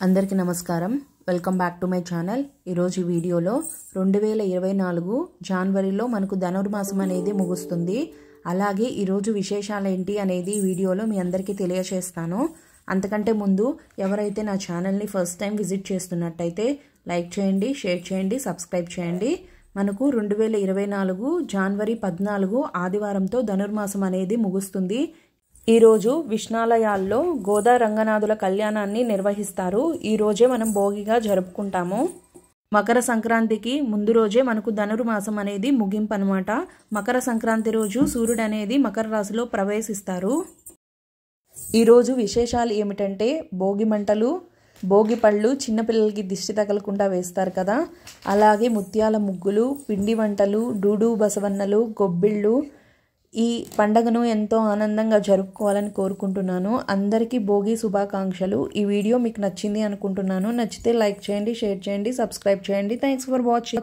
అందరికీ నమస్కారం welcome back to my channel. ఈ రోజు వీడియోలో 2024 జనవరిలో మనకు ధనుర్మాసం అనేది ముగుస్తుంది। అలాగే ఈ రోజు విశేషాలు ఏంటి అనేది వీడియోలో మీ అందరికీ తెలియజేస్తాను। అంతకంటే ముందు ఎవరైతే నా ఛానల్ ని ఫస్ట్ టైం విజిట్ చేస్తున్నట్టయితే లైక్ చేయండి, షేర్ చేయండి, సబ్స్క్రైబ్ చేయండి। మనకు 2024 జనవరి 14 ఆదివారంతో ధనుర్మాసం అనేది ముగుస్తుంది। ఈ రోజు విష్ణాలయాల్లో గోదా రంగనాథుల కళ్యాణాన్ని నిర్వహిస్తారు। ఈ రోజే మనం భోగిగా జరుపుకుంటాము। మకర సంక్రాంతికి ముందు రోజే మనకు ధనుర్మాసం అనేది ముగింపు అన్నమాట। మకర సంక్రాంతి రోజు సూర్యుడు అనేది మకర రాశిలో ప్రవేశిస్తారు। ఈ రోజు విశేషాలు ఏమిటంటే భోగి మంటలు, భోగి పళ్ళు చిన్నపిల్లలకి దిష్టి తగలకుండా వేస్తారు కదా, అలాగే ముత్యాల ముగ్గులు, పిండి వంటలు, డూడు బసవన్నలు, గొబ్బిళ్ళు। ఈ పండగను ఎంతో ఆనందంగా జరుపుకోవాలని కోరుకుంటున్నాను। అందరికీ భోగి శుభాకాంక్షలు। ఈ వీడియో మీకు నచ్చింది అనుకుంటున్నాను। నచ్చితే లైక్ చేయండి, షేర్ చేయండి, సబ్స్క్రైబ్ చేయండి। Thanks for watching.